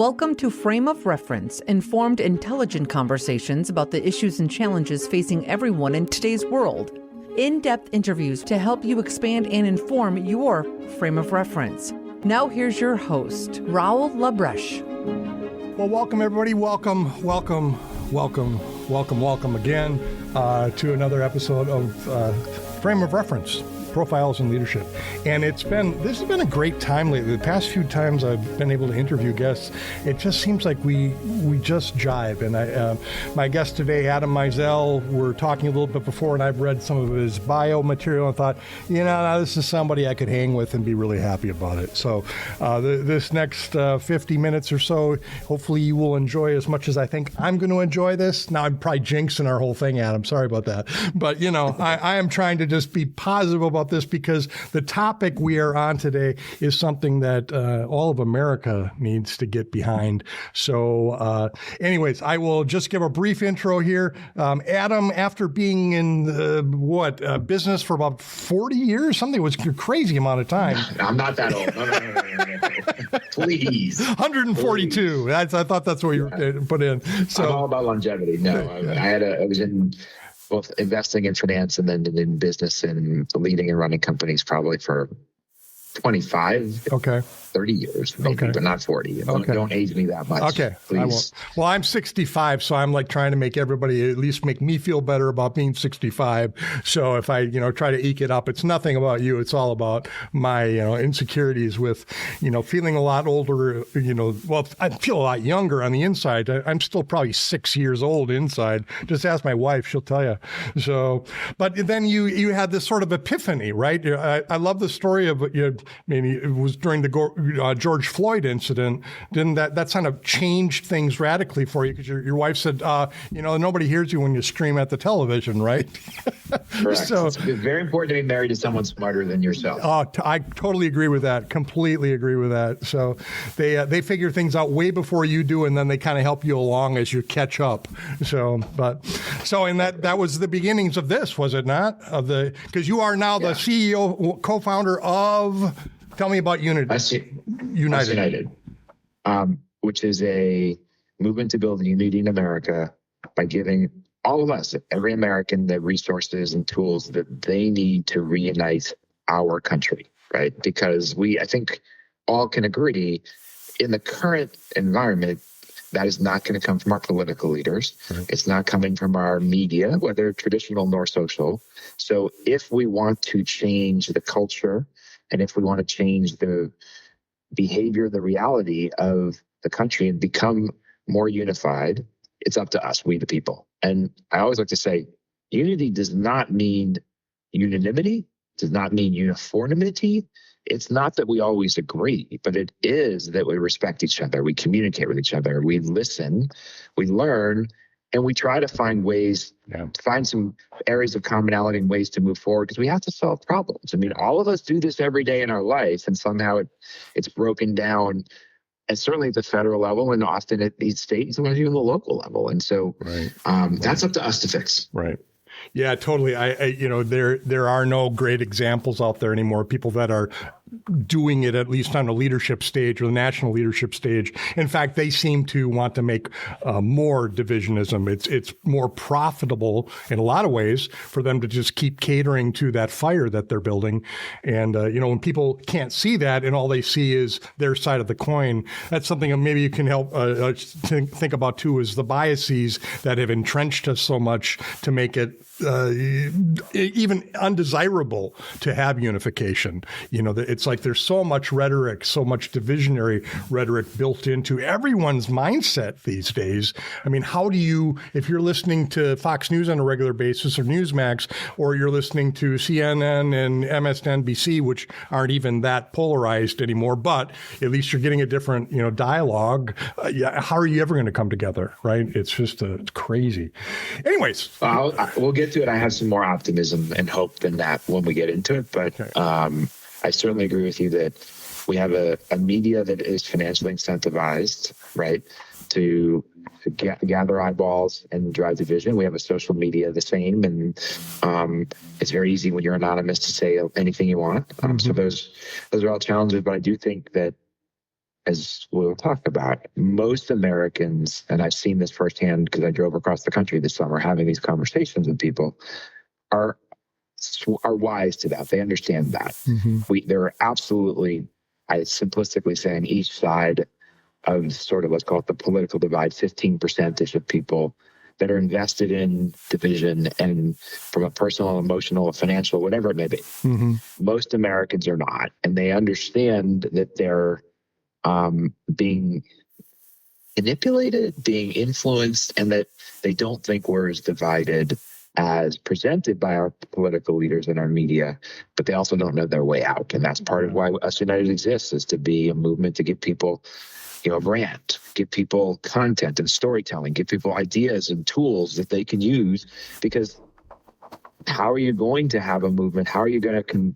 Welcome to Frame of Reference, informed, intelligent conversations about the issues and challenges facing everyone in today's world. In-depth interviews to help you expand and inform your frame of reference. Now here's your host, Raul Labreche. Well, welcome everybody. Welcome again to another episode of Frame of Reference, Profiles in Leadership. And this has been a great time lately. The past few times I've been able to interview guests, it just seems like we just jive. And my guest today, Adam Mizel, we're talking a little bit before, and I've read some of his bio material and thought, this is somebody I could hang with and be really happy about it. So this next 50 minutes or so, hopefully you will enjoy as much as I think I'm going to enjoy this. Now, I'm probably jinxing our whole thing, Adam. Sorry about that. But, I am trying to just be positive about this because the topic we are on today is something that all of America needs to get behind. So anyways, I will just give a brief intro here. Adam, after being in business for about 40 years, something was a crazy amount of time. I'm not that old. No. Please. 142. Please. I thought that's what you put in. So I'm all about longevity. No, I was in both investing in finance and then in business and leading and running companies probably for 25, 30 years, maybe, but not 40. Don't age me that much. Okay, please. I won't. Well, I'm 65, so I'm like trying to make everybody at least make me feel better about being 65. So if I, try to eke it up, it's nothing about you. It's all about my, insecurities with, feeling a lot older, well, I feel a lot younger on the inside. I'm still probably 6 years old inside. Just ask my wife, she'll tell you. So, but then you had this sort of epiphany, right? I love the story of, it was during the George Floyd incident. Didn't that kind of changed things radically for you? Because your wife said, nobody hears you when you scream at the television, right? Correct. So, it's very important to be married to someone smarter than yourself. I totally agree with that. Completely agree with that. So they figure things out way before you do, and then they kind of help you along as you catch up. So and that was the beginnings of this, was it not? Because you are now the CEO, co-founder of. Tell me about United, which is a movement to build unity in America by giving all of us, every American, the resources and tools that they need to reunite our country, right? Because I think all can agree in the current environment, that is not going to come from our political leaders. Right. It's not coming from our media, whether traditional nor social. So if we want to change the culture, and if we want to change the behavior, the reality of the country and become more unified, it's up to us, we the people. And I always like to say, unity does not mean unanimity, does not mean uniformity. It's not that we always agree, but it is that we respect each other, we communicate with each other, we listen, we learn, and we try to find ways, to find some areas of commonality and ways to move forward because we have to solve problems. I mean, all of us do this every day in our life, and somehow it's broken down, and certainly at the federal level, and often at the state and sometimes even the local level. And so that's up to us to fix. Right. Yeah, totally. There are no great examples out there anymore. People that are doing it, at least on a leadership stage or the national leadership stage. In fact, they seem to want to make more divisionism. It's more profitable in a lot of ways for them to just keep catering to that fire that they're building. And, when people can't see that and all they see is their side of the coin, that's something that maybe you can help think about too, is the biases that have entrenched us so much to make it even undesirable to have unification. It's like there's so much rhetoric, so much divisionary rhetoric built into everyone's mindset these days. I mean, how do you, if you're listening to Fox News on a regular basis or Newsmax, or you're listening to CNN and MSNBC, which aren't even that polarized anymore, but at least you're getting a different, dialogue. How are you ever going to come together, right? It's just it's crazy. Anyways. We'll get to it. I have some more optimism and hope than that when we get into it, but I certainly agree with you that we have a media that is financially incentivized, right, to gather eyeballs and drive division. We have a social media the same, and it's very easy when you're anonymous to say anything you want. So those are all challenges, but I do think that as we'll talk about, most Americans, and I've seen this firsthand because I drove across the country this summer having these conversations with people, are wise to that. They understand that. They're absolutely, I simplistically say, on each side of sort of, let's call it the political divide, 15% of people that are invested in division, and from a personal, emotional, financial, whatever it may be. Most Americans are not, and they understand that they're being manipulated, being influenced, and that they don't think we're as divided as presented by our political leaders and our media, but they also don't know their way out. And that's part of why Us United exists, is to be a movement to give people, a brand, give people content and storytelling, give people ideas and tools that they can use. Because how are you going to have a movement? How are you going to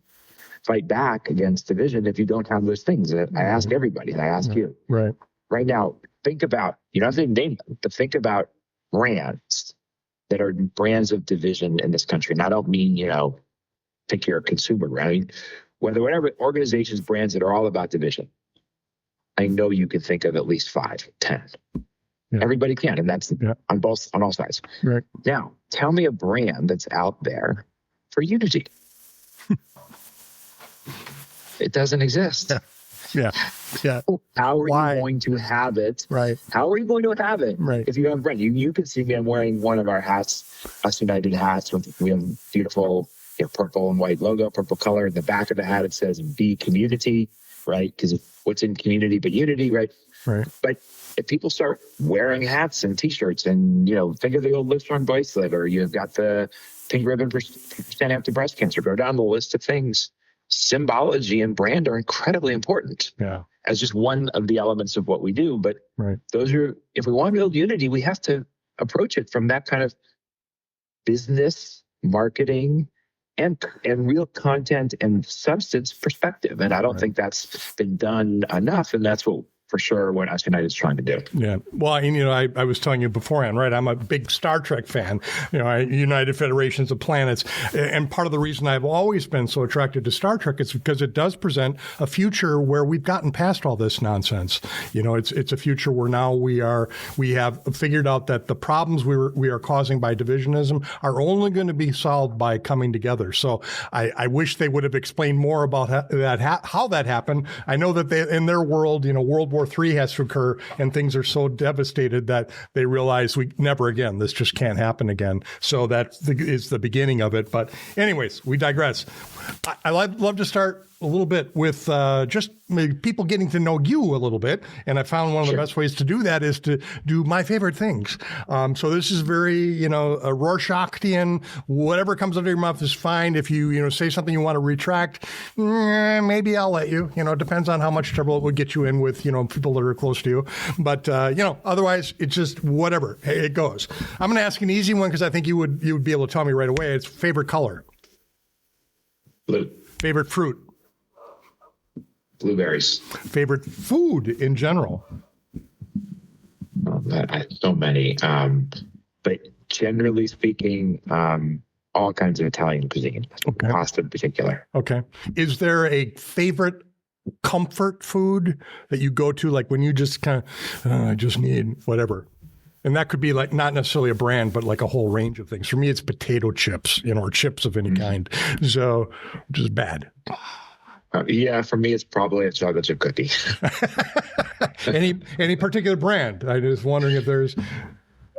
fight back against division if you don't have those things? I ask everybody, and I ask you. Right now, think about, you don't have to name them, but think about brands that are brands of division in this country. And I don't mean, pick your consumer brand. I mean, whatever organizations, brands that are all about division. I know you can think of at least 5, 10. Everybody can, and that's on all sides. Now, tell me a brand that's out there for unity. It doesn't exist. How are you going to have it? How are you going to have it if you have a brand? You can see me. I'm wearing one of our hats, Us United hats. We have beautiful purple and white logo, purple color. In the back of the hat, it says "Be Community," right? Because what's in community but unity, right? But if people start wearing hats and T-shirts, and think of the old Livestrong bracelet, or you've got the pink ribbon for standing up to breast cancer, go down the list of things. Symbology and brand are incredibly important as just one of the elements of what we do. But those are, if we want to build unity, we have to approach it from that kind of business, marketing, and real content and substance perspective. And I don't think that's been done enough. And that's for sure what Us United is trying to do. Well, I was telling you beforehand, right? I'm a big Star Trek fan, United Federations of Planets. And part of the reason I've always been so attracted to Star Trek is because it does present a future where we've gotten past all this nonsense. It's a future where now we have figured out that the problems we are causing by divisionism are only going to be solved by coming together. So I wish they would have explained more about how that happened. I know that in their world, World War III has to occur, and things are so devastated that they realize this just can't happen again. So that is the beginning of it. But anyways, we digress. I love to start a little bit with just maybe people getting to know you a little bit. And I found one of the best ways to do that is to do my favorite things. So this is very, a Rorschachtian, whatever comes out of your mouth is fine. If you, say something you want to retract, maybe I'll let you. It depends on how much trouble it would get you in with, people that are close to you. But, otherwise it's just whatever. It goes. I'm going to ask an easy one because I think you would be able to tell me right away. It's favorite color. Blue. Favorite fruit. Blueberries. Favorite food in general. So many. But generally speaking, all kinds of Italian cuisine. Okay. Pasta in particular. Okay. Is there a favorite comfort food that you go to, like when you just kind of, I just need whatever? And that could be like not necessarily a brand, but like a whole range of things. For me, it's potato chips, or chips of any kind. So, which is bad. For me, it's probably a chocolate chip cookie. Any particular brand? I was wondering if there's.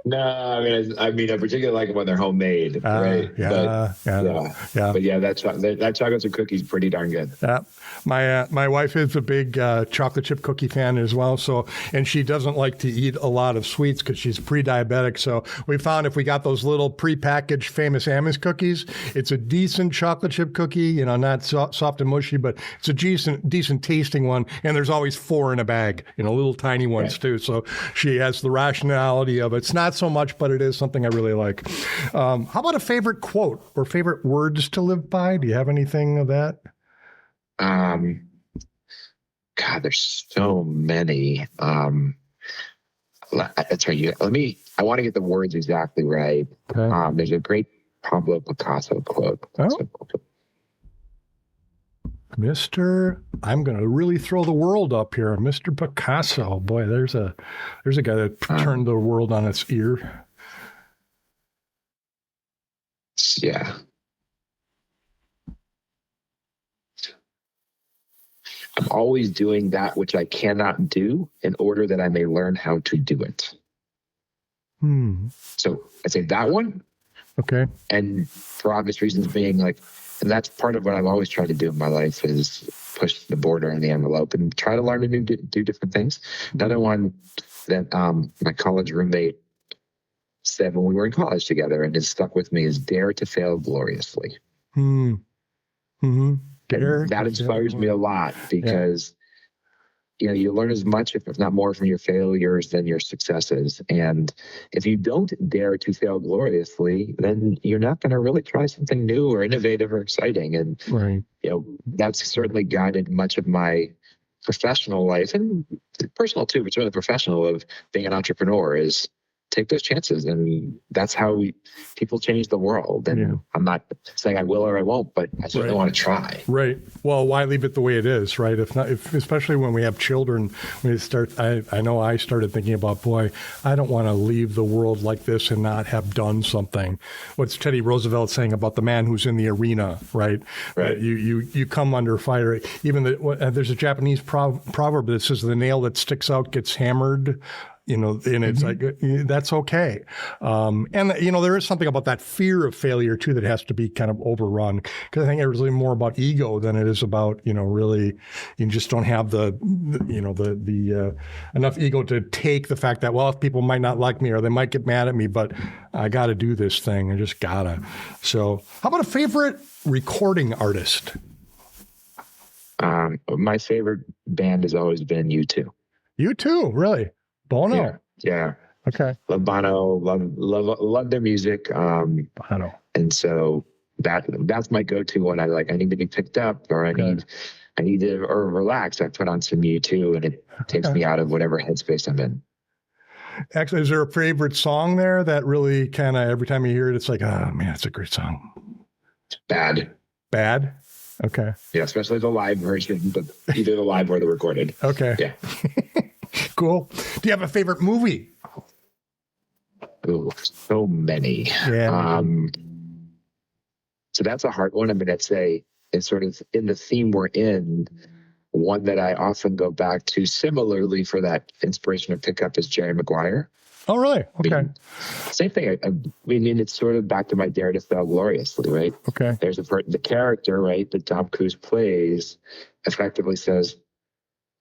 No, I particularly like them when they're homemade, right? Yeah. But that chocolate chip cookie is pretty darn good. Yeah. My wife is a big chocolate chip cookie fan as well. So, and she doesn't like to eat a lot of sweets because she's pre-diabetic. So we found if we got those little pre-packaged Famous Amos cookies, it's a decent chocolate chip cookie. Not soft and mushy, but it's a decent tasting one. And there's always 4 in a bag. Little tiny ones too. So she has the rationality of it. It's not so much, but it is something I really like. How about a favorite quote or favorite words to live by? Do you have anything of that? God, there's so many. That's right. I want to get the words exactly right. Okay. There's a great Pablo Picasso quote. Oh. I'm going to really throw the world up here. Mr. Picasso. Boy, there's a guy that turned the world on its ear. Yeah. I'm always doing that which I cannot do in order that I may learn how to do it. So I say that one. Okay. And for obvious reasons being like, and that's part of what I've always tried to do in my life is push the border and the envelope and try to learn to do different things. Another one that my college roommate said when we were in college together and it stuck with me is dare to fail gloriously. That inspires me a lot because, you learn as much, if not more, from your failures than your successes. And if you don't dare to fail gloriously, then you're not going to really try something new or innovative or exciting. And, that's certainly guided much of my professional life and personal too, but certainly professional of being an entrepreneur is take those chances. And that's how people change the world. And I'm not saying I will or I won't, but I certainly want to try. Right. Well, why leave it the way it is, right? Especially when we have children, I know I started thinking about, boy, I don't want to leave the world like this and not have done something. What's Teddy Roosevelt saying about the man who's in the arena, right? Right. You come under fire. Even there's a Japanese proverb that says the nail that sticks out gets hammered. And it's like, that's okay. And, there is something about that fear of failure, too, that has to be kind of overrun. Because I think it's really more about ego than it is about, really, you just don't have the enough ego to take the fact that, well, if people might not like me or they might get mad at me, but I got to do this thing. I just got to. So how about a favorite recording artist? My favorite band has always been U2. U2, really? Bono? Yeah. Okay. Love Bono, love their music. Bono. And so that's my go-to when I need to be picked up or I need to relax. I put on some U2 and it takes me out of whatever headspace I'm in. Actually, is there a favorite song there that really kind of every time you hear it, it's like, oh man, it's a great song? Bad? Okay. Yeah, especially the live version, but either the live or the recorded. Okay. Yeah. Cool. Do you have a favorite movie? Oh, so many. Yeah. So that's a hard one. I mean, it's sort of in the theme we're in. One that I often go back to similarly for that inspiration to pick up is Jerry Maguire. Oh, really? Okay. Same thing. I mean, it's sort of back to my dare to fail gloriously, right? Okay. There's the character, right, that Tom Cruise plays effectively says,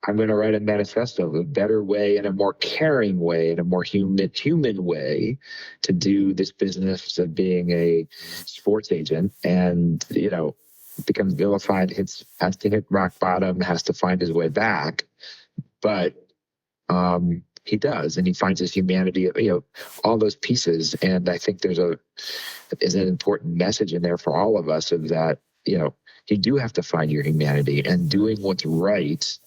I'm going to write a manifesto, a better way and a more caring way and a more human way to do this business of being a sports agent. And, becomes vilified, has to hit rock bottom, has to find his way back. But he does, and he finds his humanity, all those pieces. And I think there's an important message in there for all of us of that, you do have to find your humanity, and doing what's right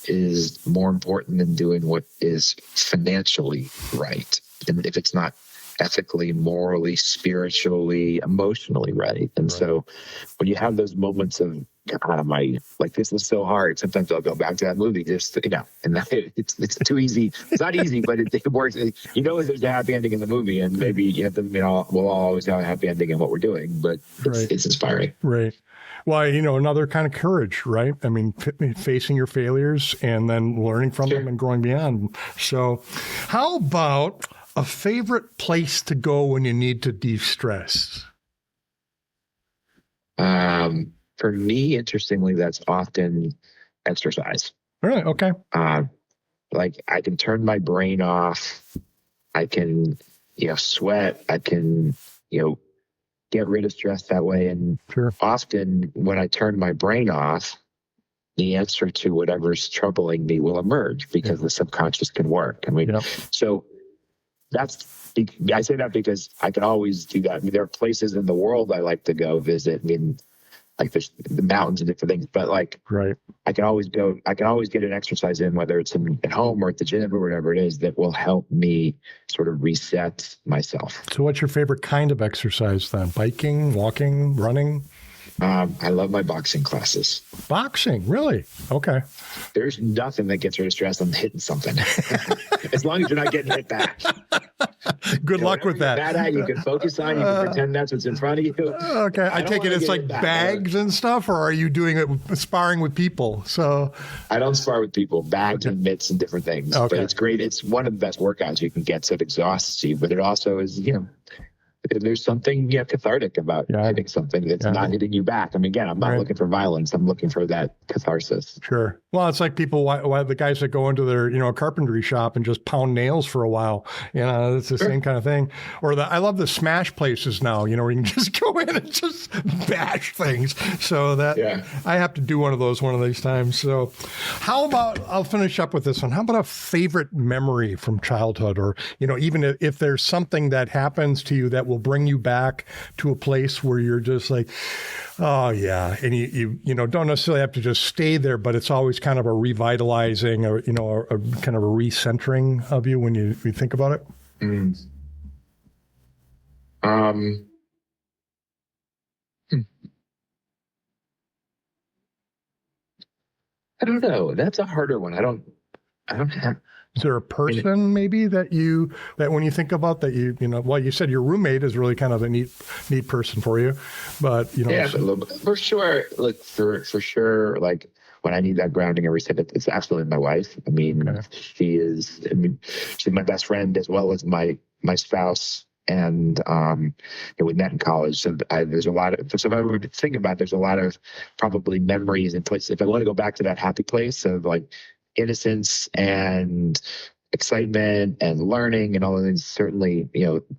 is more important than doing what is financially right. And if it's not ethically, morally, spiritually, emotionally right. And so when you have those moments of, God, this is so hard. Sometimes I'll go back to that movie just, and it's too easy. It's not easy, but it works. There's a happy ending in the movie, and maybe we'll always have a happy ending in what we're doing, but it's inspiring. Right. Well, another kind of courage, right? I mean, facing your failures and then learning from them and growing beyond. So how about a favorite place to go when you need to de-stress? For me, interestingly, that's often exercise. Really? Okay. I can turn my brain off. I can, sweat. I can, get rid of stress that way. And often when I turn my brain off, the answer to whatever's troubling me will emerge because the subconscious can work. I mean, so I say that because I can always do that. I mean, there are places in the world I like to go visit. I mean, there's the mountains and different things, but I can always go. I can always get an exercise in, whether it's at home or at the gym or whatever it is, that will help me sort of reset myself. So, what's your favorite kind of exercise then? Biking, walking, running? I love my boxing classes. Boxing, really? Okay. There's nothing that gets rid of stress than hitting something. As long as you're not getting hit back. Good luck with that. Mad at, you can focus on, you can pretend that's what's in front of you. Okay. I take it it's like bags and stuff, or are you doing it sparring with people? So I don't spar with people, bags and mitts and different things. Okay. But it's great. It's one of the best workouts you can get, so it exhausts you, but it also is, there's something cathartic about hitting something that's not hitting you back. I mean, again, I'm not looking for violence. I'm looking for that catharsis. Sure. Well, it's like people, why the guys that go into their, carpentry shop and just pound nails for a while. It's the same kind of thing. Or I love the smash places now, where you can just go in and just bash things. So I have to do one of those one of these times. So how about, I'll finish up with this one. How about a favorite memory from childhood, or, even if there's something that happens to you that will bring you back to a place where you're just like, oh yeah. And you don't necessarily have to just stay there, but it's always kind of a revitalizing or, a kind of a recentering of you when you think about it. I don't know. That's a harder one. I don't have. Is there a person maybe that when you think about that well, you said your roommate is really kind of a neat person for you, but for sure. Look, for sure, like when I need that grounding every second, it's absolutely my wife. I mean, she's my best friend as well as my spouse. And we met in college, so there's a lot of. So if I were to think about it, there's a lot of probably memories and places. If I want to go back to that happy place of like innocence and excitement and learning and all of things, certainly,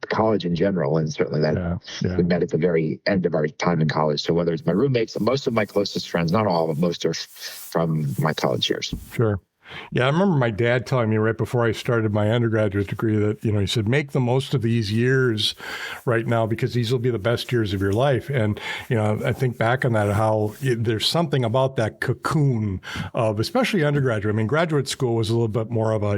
college in general, and certainly that we met at the very end of our time in college. So whether it's my roommates, most of my closest friends, not all, but most are from my college years. Sure. Yeah, I remember my dad telling me right before I started my undergraduate degree that, he said, make the most of these years right now because these will be the best years of your life. And, I think back on that, how there's something about that cocoon of, especially undergraduate. I mean, graduate school was a little bit more of a,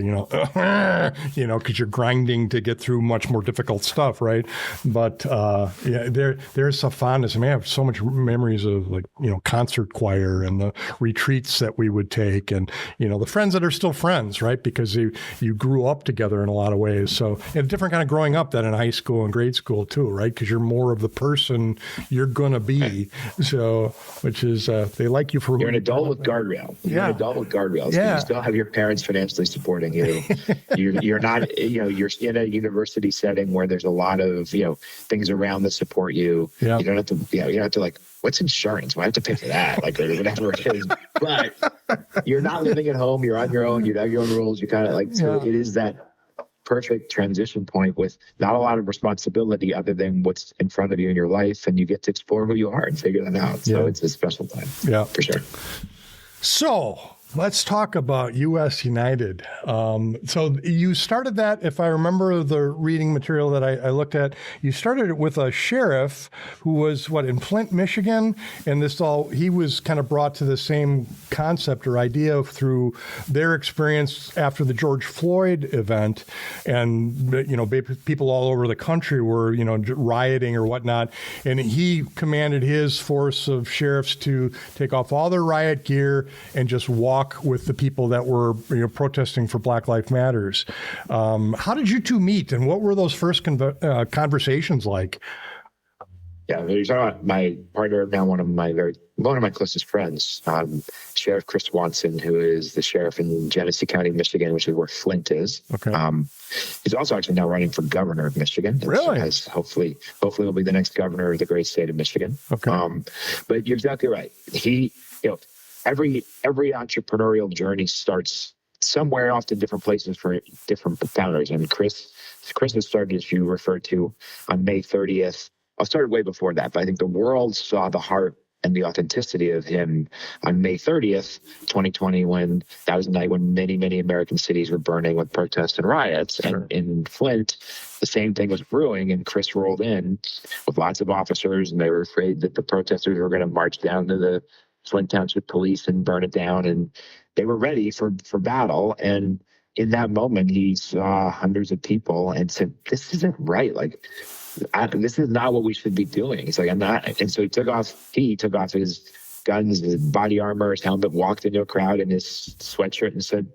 because you're grinding to get through much more difficult stuff, right? But there's a fondness. I mean, I have so much memories of concert choir and the retreats that we would take and, the friends that are still friends, right? Because you grew up together in a lot of ways. So a different kind of growing up than in high school and grade school too, right? Because you're more of the person you're going to be. So, which is, they like you for who you're an adult with guardrail. You're an adult with guardrails. Yeah. You still have your parents financially supporting you. You're not, you're in a university setting where there's a lot of, things around that support you. Yeah. You don't have to, you don't have to like, what's insurance? Well, I have to pay for that, like whatever it is. But you're not living at home. You're on your own. You have your own rules. You kind of like, so it is that perfect transition point with not a lot of responsibility other than what's in front of you in your life. And you get to explore who you are and figure that out. So it's a special time. Yeah, for sure. So let's talk about U.S. United. So you started that, if I remember the reading material that I looked at, you started it with a sheriff who was, in Flint, Michigan? And he was kind of brought to the same concept or idea through their experience after the George Floyd event. And, people all over the country were, rioting or whatnot. And he commanded his force of sheriffs to take off all their riot gear and just walk with the people that were protesting for Black Lives Matters. How did you two meet, and what were those first conversations like? Yeah, you're talking about my partner now, one of my closest friends, Sheriff Chris Swanson, who is the sheriff in Genesee County, Michigan, which is where Flint is. Okay. He's also actually now running for governor of Michigan. Really? Hopefully will be the next governor of the great state of Michigan. Okay. But you're exactly right. He, every entrepreneurial journey starts somewhere, often different places for different founders. And Chris has started, as you referred to, on May 30th. I started way before that, but I think the world saw the heart and the authenticity of him on May 30th, 2020, when that was the night when many, many American cities were burning with protests and riots. Sure. And in Flint, the same thing was brewing, and Chris rolled in with lots of officers, and they were afraid that the protesters were going to march down to the Flint Township police and burn it down, and they were ready for battle. And in that moment, he saw hundreds of people and said, "This isn't right. Like, this is not what we should be doing. He's like, I'm not. And so he took off his guns, his body armor, his helmet, walked into a crowd in his sweatshirt and said,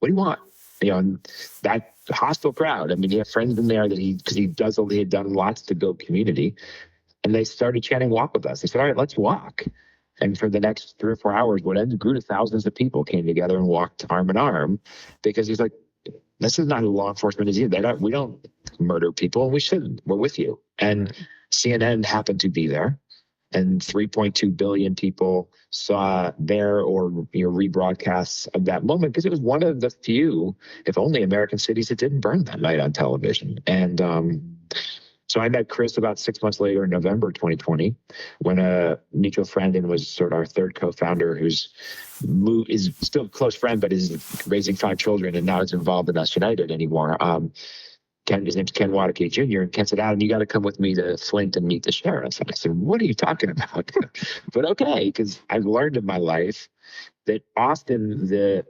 what do you want? And that hostile crowd. I mean, he had friends in there that he had done lots to build community. And they started chanting, walk with us. They said, all right, let's walk. And for the next 3 or 4 hours, what grew to thousands of people came together and walked arm in arm, because he's like, this is not who law enforcement is either. We don't murder people, and we shouldn't. We're with you. And CNN happened to be there, and 3.2 billion people saw their or rebroadcasts of that moment, because it was one of the few, if only, American cities that didn't burn that night on television. And so I met Chris about 6 months later in November 2020, when a mutual friend and was sort of our third co-founder, is still a close friend, but is raising 5 children and not as involved in Us United anymore. His name's Ken Wadake Jr. And Ken said, Adam, you got to come with me to Flint and meet the sheriff. And I said, what are you talking about? But okay, because I've learned in my life that often the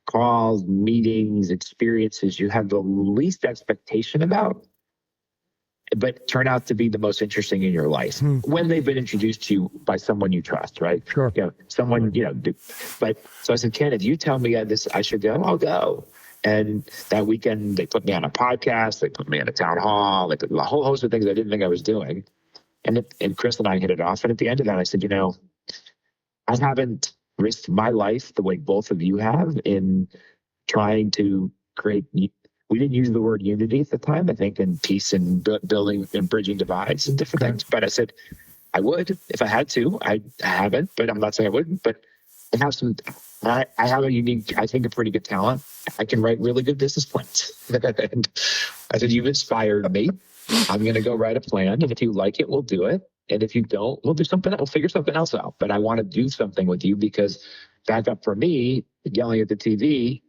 calls, meetings, experiences you have the least expectation about, but turn out to be the most interesting in your life when they've been introduced to you by someone you trust, right? Sure. Someone, but so I said, Ken, if you tell me this, I should go, I'll go. And that weekend, they put me on a podcast, they put me on a town hall, like a whole host of things I didn't think I was doing. And Chris and I hit it off. And at the end of that, I said, I haven't risked my life the way both of you have in trying to create. We didn't use the word unity at the time, I think, and peace and building and bridging divides and different things. But I said, I would if I had to. I haven't, but I'm not saying I wouldn't. But I have a unique, I think, a pretty good talent. I can write really good business plans. And I said, you've inspired me. I'm going to go write a plan. And if you like it, we'll do it. And if you don't, we'll do something else. We'll figure something else out. But I want to do something with you, because back up for me, yelling at the TV,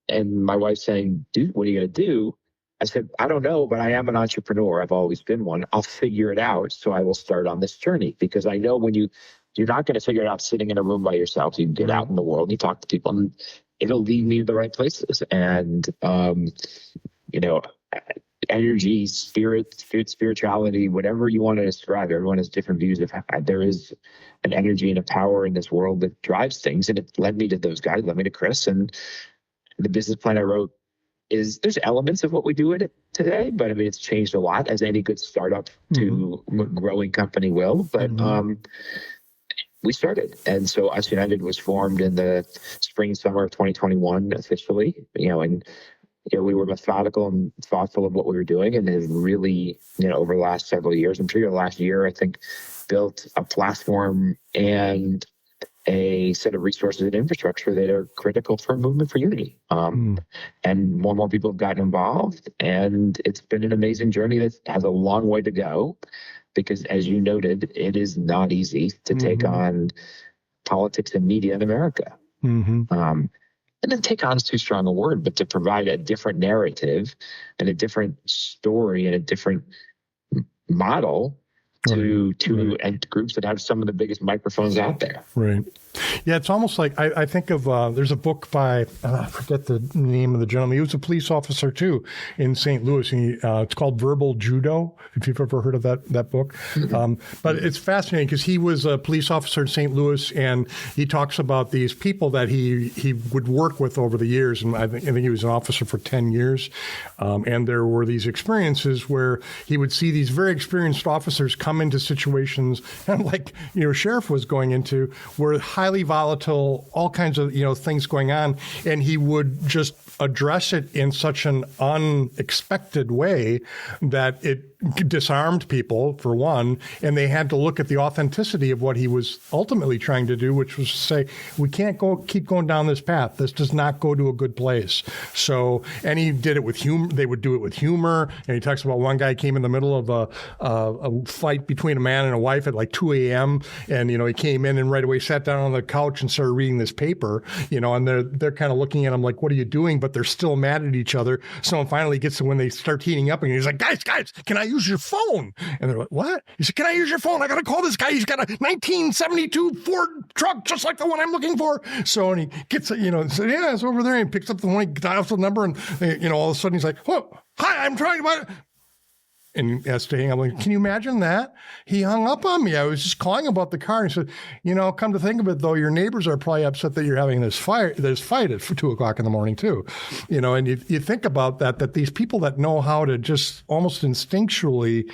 and my wife saying, dude, what are you going to do? I said, I don't know, but I am an entrepreneur. I've always been one. I'll figure it out. So I will start on this journey, because I know when you're not going to figure it out sitting in a room by yourself. You get out in the world and you talk to people, and it'll lead me to the right places. And, energy, spirituality, whatever you want to describe, everyone has different views of how there is an energy and a power in this world that drives things. And it led me to those guys, led me to Chris. And the business plan I wrote there's elements of what we do in it today, but I mean, it's changed a lot, as any good startup to growing company will. But we started. And so Us United was formed in the summer of 2021 officially, and we were methodical and thoughtful of what we were doing, and has really, over the last several years, I'm sure the last year, I think, built a platform and a set of resources and infrastructure that are critical for a movement for unity. And more and more people have gotten involved, and it's been an amazing journey that has a long way to go, because as you noted, it is not easy to take on politics and media in America. And then take on is too strong a word, but to provide a different narrative and a different story and a different model to and groups that have some of the biggest microphones out there. Right. Yeah, it's almost like I think of there's a book by I forget the name of the gentleman. He was a police officer too in St. Louis. And it's called Verbal Judo. If you've ever heard of that book, but it's fascinating because he was a police officer in St. Louis, and he talks about these people that he would work with over the years. And I think he was an officer for 10 years, and there were these experiences where he would see these very experienced officers come into situations, kind of like Sheriff was going into, where highly volatile, all kinds of things going on, and he would just address it in such an unexpected way that it disarmed people, for one, and they had to look at the authenticity of what he was ultimately trying to do, which was to say, we can't keep going down this path. This does not go to a good place. So, and he did it with humor. They would do it with humor. And he talks about one guy came in the middle of a fight between a man and a wife at like 2 a.m. And, he came in and right away sat down on the couch and started reading this paper, and they're kind of looking at him like, what are you doing? But they're still mad at each other. So finally gets to when they start heating up, and he's like, guys, can I use your phone? And they're like, what? He said, can I use your phone? I got to call this guy. He's got a 1972 Ford truck, just like the one I'm looking for. So, and he gets it, said, yeah, it's over there. And he picks up the one, he dials the number, and, all of a sudden he's like, oh, hi, I'm trying to buy. and has to hang up. Like, can you imagine that? He hung up on me. I was just calling about the car and said, come to think of it, though, your neighbors are probably upset that you're having this fight at 2:00 in the morning too. And you think about that these people that know how to just almost instinctually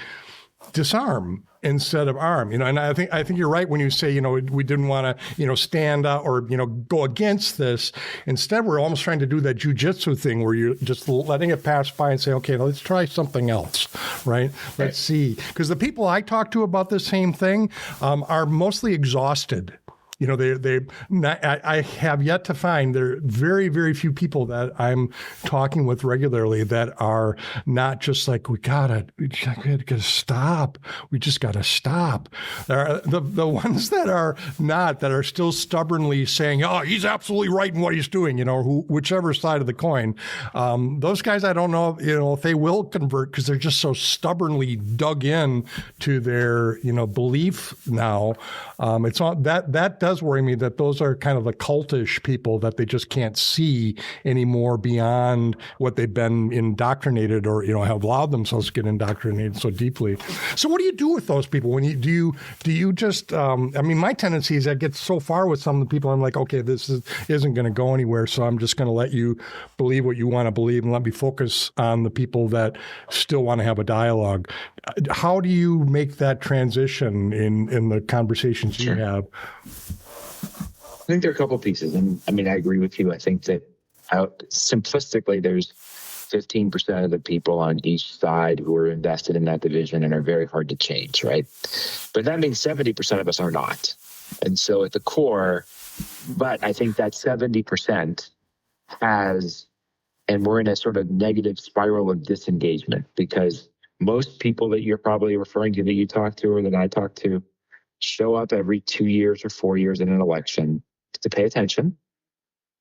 disarm instead of arm, and I think you're right when you say, we didn't want to, stand up or, go against this. Instead, we're almost trying to do that jujitsu thing where you're just letting it pass by and say, okay, let's try something else, right? Let's see. Because the people I talk to about this same thing are mostly exhausted. I have yet to find, there are very, very few people that I'm talking with regularly that are not just like, we gotta stop. We just gotta stop. There are the ones that are not, that are still stubbornly saying, oh, he's absolutely right in what he's doing, whichever side of the coin. Those guys, I don't know, if they will convert because they're just so stubbornly dug in to their, belief now. It's all that does worry me, that those are kind of the cultish people that they just can't see anymore beyond what they've been indoctrinated or, have allowed themselves to get indoctrinated so deeply. So what do you do with those people? When do you just, my tendency is I get so far with some of the people, I'm like, okay, this isn't going to go anywhere. So I'm just going to let you believe what you want to believe and let me focus on the people that still want to have a dialogue. How do you make that transition in the conversations you have? I think there are a couple of pieces. And I agree with you. I think that simplistically, there's 15% of the people on each side who are invested in that division and are very hard to change, right? But that means 70% of us are not. And so at the core, but I think that 70% has, and we're in a sort of negative spiral of disengagement, because most people that you're probably referring to, that you talk to or that I talk to, show up every 2 years or 4 years in an election to pay attention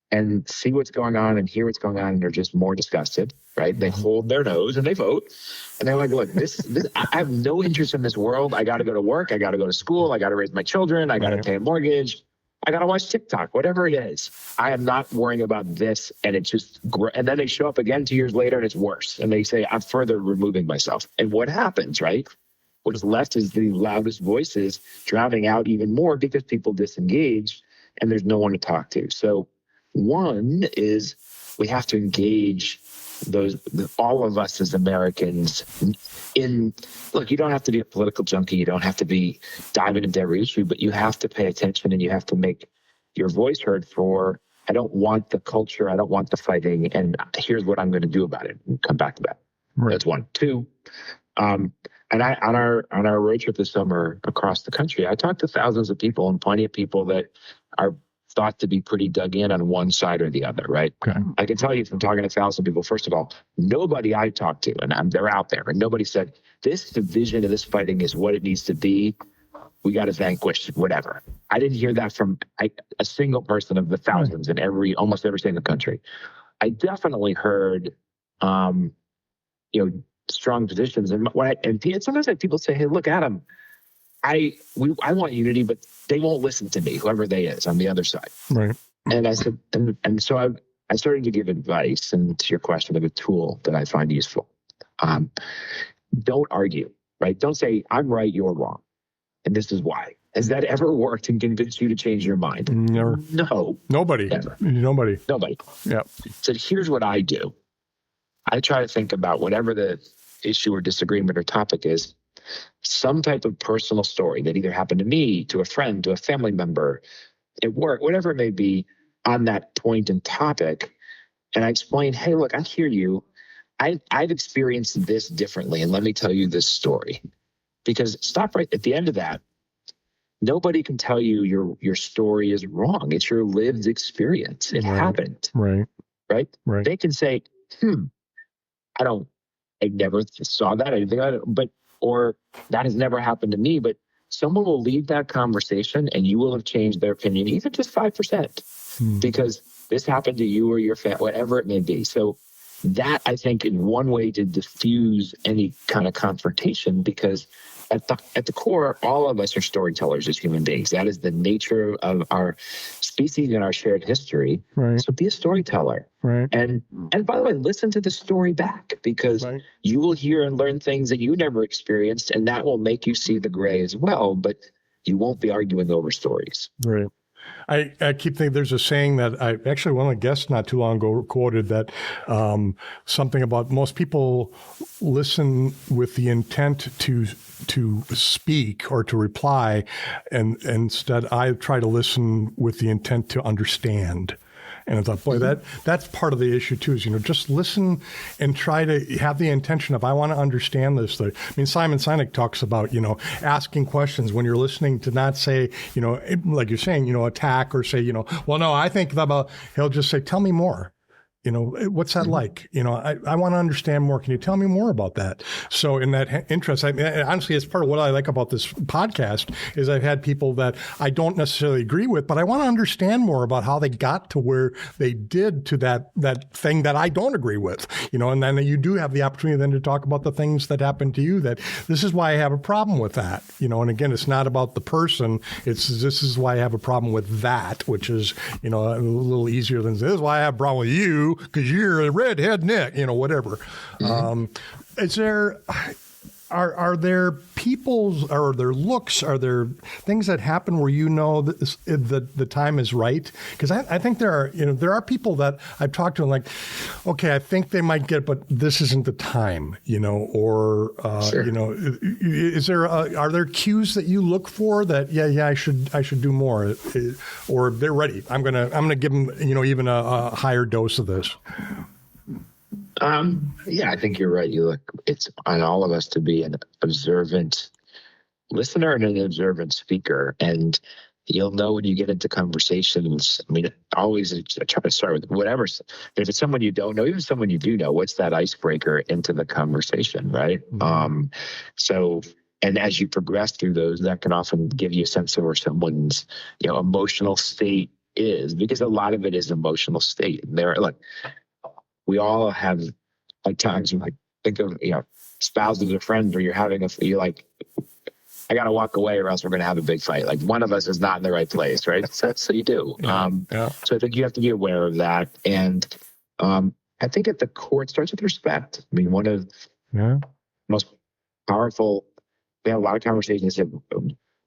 and see what's going on and hear what's going on, and they're just more disgusted, right? They hold their nose and they vote, and they're like, look, this I have no interest in this world. I got to go to work. I got to go to school. I got to raise my children. I got to pay a mortgage. I got to watch TikTok, whatever it is. I am not worrying about this. And it's just, and then they show up again 2 years later and it's worse. And they say, I'm further removing myself. And what happens, right? What is left is the loudest voices drowning out even more because people disengage and there's no one to talk to. So one is we have to engage all of us as Americans look, you don't have to be a political junkie. You don't have to be diving into every issue, but you have to pay attention and you have to make your voice heard for, I don't want the culture. I don't want the fighting. And here's what I'm going to do about it. And come back to that. Right. That's one. Two, and on our road trip this summer across the country, I talked to thousands of people and plenty of people that are thought to be pretty dug in on one side or the other, right? Okay. I can tell you from talking to 1,000 people, first of all, nobody I talked to, and they're out there, and nobody said, this division of this fighting is what it needs to be. We got to vanquish whatever. I didn't hear that from a single person of the thousands in almost every state in the country. I definitely heard, strong positions. And sometimes people say, hey, look, Adam, I want unity, but they won't listen to me, whoever they is on the other side. Right. And I said, and so I started to give advice, and to your question of a tool that I find useful. Don't argue, right? Don't say, I'm right, you're wrong, and this is why. Has that ever worked and convinced you to change your mind? Never. No. Nobody. Never. Nobody. Yeah. So here's what I do. I try to think about whatever the issue or disagreement or topic is, some type of personal story that either happened to me, to a friend, to a family member, at work, whatever it may be, on that point and topic. And I explain, hey, look, I hear you. I've experienced this differently, and let me tell you this story. Because stop right at the end of that. Nobody can tell you your story is wrong. It's your lived experience. It happened. Right. They can say, I never saw that. I didn't think about it, or that has never happened to me. But someone will leave that conversation and you will have changed their opinion, even just 5%, because this happened to you or your family, whatever it may be. So that, I think, is one way to diffuse any kind of confrontation, because at the core, all of us are storytellers as human beings. That is the nature of our species in our shared history. Right. So be a storyteller. Right. And by the way, listen to the story back, because Right. you will hear and learn things that you never experienced, and that will make you see the gray as well. But you won't be arguing over stories. Right. I keep thinking there's a saying that one of the guests not too long ago quoted that something about most people listen with the intent to speak or to reply, and instead I try to listen with the intent to understand. And I thought, boy, that's part of the issue too, is, just listen and try to have the intention of, I want to understand this. I mean, Simon Sinek talks about, asking questions when you're listening, to not say, like you're saying, attack or say, well, no, I think about, he'll just say, tell me more. What's that like? I want to understand more. Can you tell me more about that? So in that interest, honestly, it's part of what I like about this podcast is I've had people that I don't necessarily agree with, but I want to understand more about how they got to where they did to that thing that I don't agree with, and then you do have the opportunity then to talk about the things that happened to you, that this is why I have a problem with that, and again, it's not about the person. This is why I have a problem with that, which is, a little easier than this is why I have a problem with you, because you're a redhead Nick, whatever. Is there, are there people's, are there looks, are there things that happen where that the time is right? Because I think there are people that I've talked to and like, okay, I think they might get, but this isn't the time, or, Sure. Is there, are there cues that you look for that, I should do more, or they're ready. I'm going to give them, even a higher dose of this. I think you're right. It's on all of us to be an observant listener and an observant speaker. And you'll know when you get into conversations. I mean, always try to start with whatever. If it's someone you don't know, even someone you do know, what's that icebreaker into the conversation, right? Mm-hmm. And as you progress through those, that can often give you a sense of where someone's, emotional state is, because a lot of it is emotional state. We all have times when think of, spouses or friends where you're like, I got to walk away or else we're going to have a big fight. Like one of us is not in the right place, right? So you do. So I think you have to be aware of that. And I think at the core, it starts with respect. I mean, one of the most powerful, we had a lot of conversations.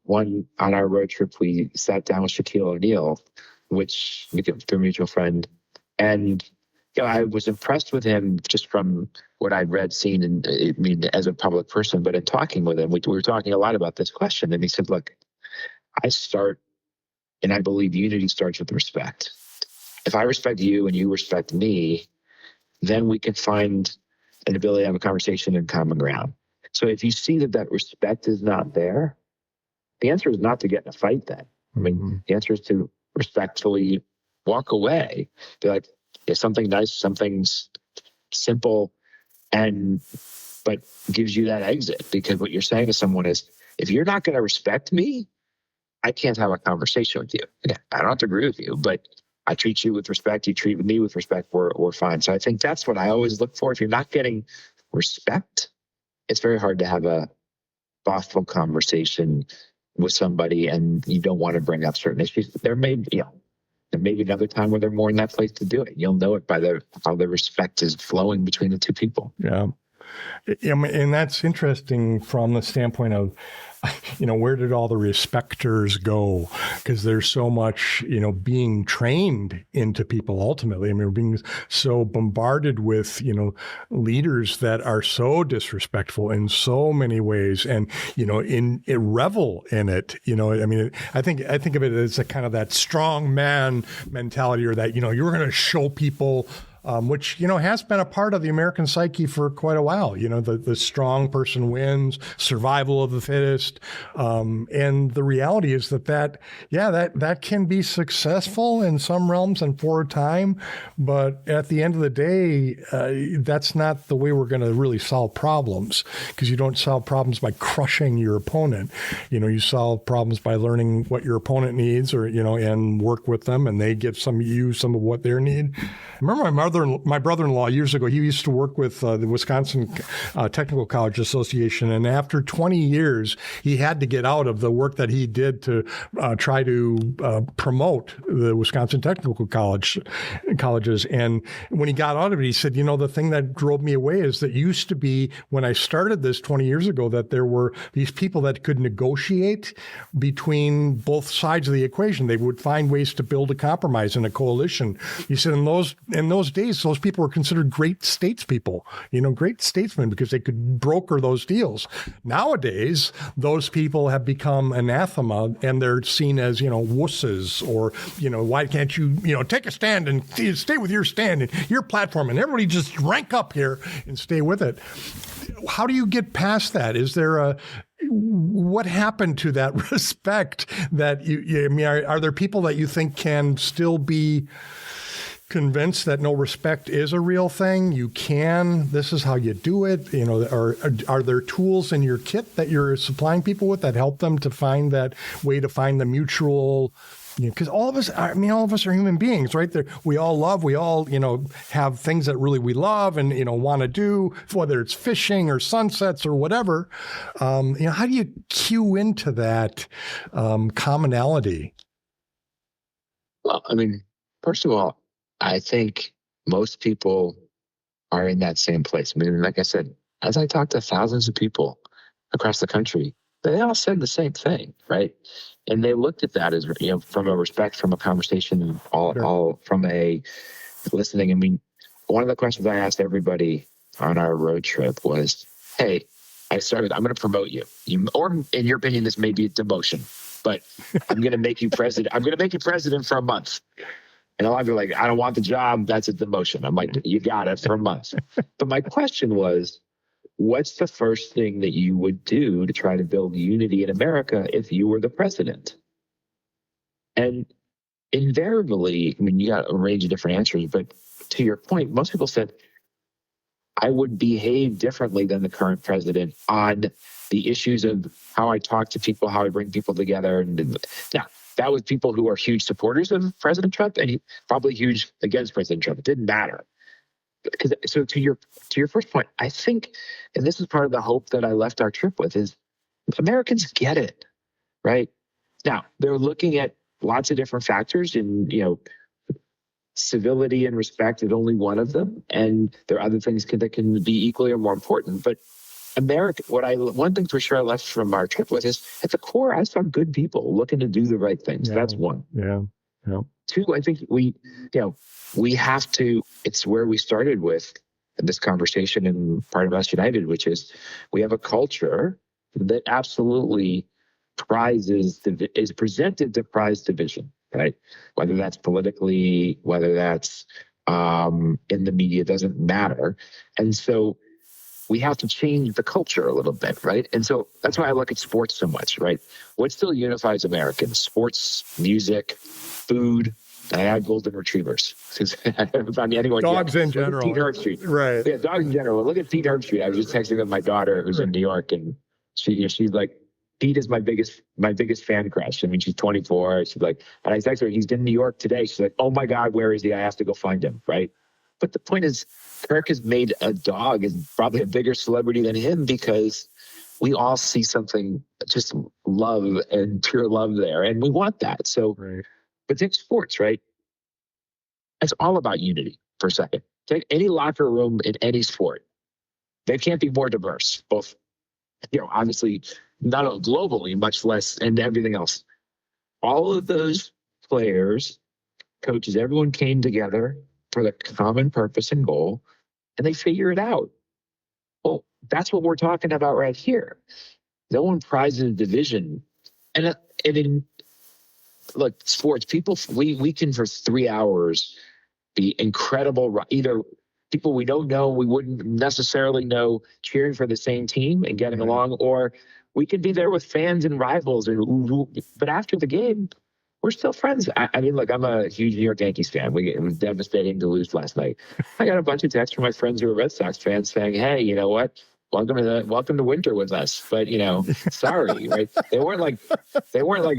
One on our road trip, we sat down with Shaquille O'Neal, which we did through a mutual friend. And I was impressed with him just from what I'd read, seen, and as a public person. But in talking with him, we were talking a lot about this question. And he said, look, I believe unity starts with respect. If I respect you and you respect me, then we can find an ability to have a conversation in common ground. So if you see that respect is not there, the answer is not to get in a fight then. The answer is to respectfully walk away. Be like, it's something nice, something's simple, but gives you that exit. Because what you're saying to someone is, if you're not going to respect me, I can't have a conversation with you. I don't have to agree with you, but I treat you with respect. You treat me with respect. We're fine. So I think that's what I always look for. If you're not getting respect, it's very hard to have a thoughtful conversation with somebody, and you don't want to bring up certain issues. There may be another time where they're more in that place to do it. You'll know it by how the respect is flowing between the two people. Yeah. And that's interesting from the standpoint of, where did all the respecters go? Because there's so much, being trained into people ultimately. We're being so bombarded with, leaders that are so disrespectful in so many ways and, revel in it. I think of it as a kind of that strong man mentality, or that, you're going to show people which, has been a part of the American psyche for quite a while. The strong person wins, survival of the fittest. And the reality is that can be successful in some realms and for a time. But at the end of the day, that's not the way we're going to really solve problems, because you don't solve problems by crushing your opponent. You solve problems by learning what your opponent needs, or, and work with them, and they give you some of what they need. I remember my mother brother-in-law years ago, he used to work with the Wisconsin Technical College Association, and after 20 years, he had to get out of the work that he did to try to promote the Wisconsin Technical colleges. And when he got out of it, he said, the thing that drove me away is that used to be when I started this 20 years ago that there were these people that could negotiate between both sides of the equation. They would find ways to build a compromise and a coalition. He said in those days, those people were considered great statespeople, great statesmen, because they could broker those deals. Nowadays, those people have become anathema, and they're seen as, wusses, or, why can't you, take a stand and stay with your stand and your platform, and everybody just rank up here and stay with it. How do you get past that? Is there what happened to that respect that are there people that you think can still be convinced that no respect is a real thing? This is how you do it. Are there tools in your kit that you're supplying people with that help them to find that way to find the mutual, because all of us are human beings, right? We all have things that really we love and, want to do, whether it's fishing or sunsets or whatever. How do you cue into that commonality? Well, first of all, I think most people are in that same place. Like I said, as I talked to thousands of people across the country, they all said the same thing, right? And they looked at that as, from a respect, from a conversation, all from a listening. One of the questions I asked everybody on our road trip was, hey, I'm going to promote you. Or in your opinion, this may be a demotion, but I'm going to make you president. I'm going to make you president for a month. And a lot of people are like, I don't want the job. That's a demotion. I'm like, you got it for a month. But my question was, what's the first thing that you would do to try to build unity in America if you were the president? And invariably, you got a range of different answers, but to your point, most people said, I would behave differently than the current president on the issues of how I talk to people, how I bring people together. Now, that was people who are huge supporters of President Trump and probably huge against President Trump. It didn't matter. So to your first point, I think, and this is part of the hope that I left our trip with, is Americans get it, right? Now, they're looking at lots of different factors, and civility and respect is only one of them, and there are other things that can be equally or more important. But America, one thing for sure I left from our trip with is, at the core, I saw good people looking to do the right things. Yeah. That's one. Yeah. Two, I think we have to, it's where we started with this conversation and part of Us United, which is we have a culture that absolutely is presented to prize division, right? Whether that's politically, whether that's in the media, doesn't matter. And so we have to change the culture a little bit, right? And so that's why I look at sports so much, right? What still unifies Americans? Sports, music, food. I had golden retrievers. I haven't found anyone dogs yet. in general. Pete Herbstreit. Right. Yeah, dogs in general. Look at Pete Herbstreit. I was just texting with my daughter who's in New York, and she's like, Pete is my biggest fan crush. She's 24. She's like, and I texted her, he's in New York today. She's like, oh my God, where is he? I have to go find him, right? But the point is, Kirk has made a dog is probably a bigger celebrity than him, because we all see something, just love and pure love there, and we want that. So, right. But take sports, right? It's all about unity for a second. Take any locker room in any sport. They can't be more diverse, both, obviously not globally, much less, and everything else. All of those players, coaches, everyone came together for the common purpose and goal, and they figure it out. Well, that's what we're talking about right here. No one prizes division. And in, look, sports, people, we can for 3 hours be incredible, either people we don't know, we wouldn't necessarily know, cheering for the same team and getting along, or we could be there with fans and rivals. But after the game, we're still friends. Look, I'm a huge New York Yankees fan. It was devastating to lose last night. I got a bunch of texts from my friends who are Red Sox fans saying, hey, you know what? Welcome to winter with us. But, sorry, right? They weren't like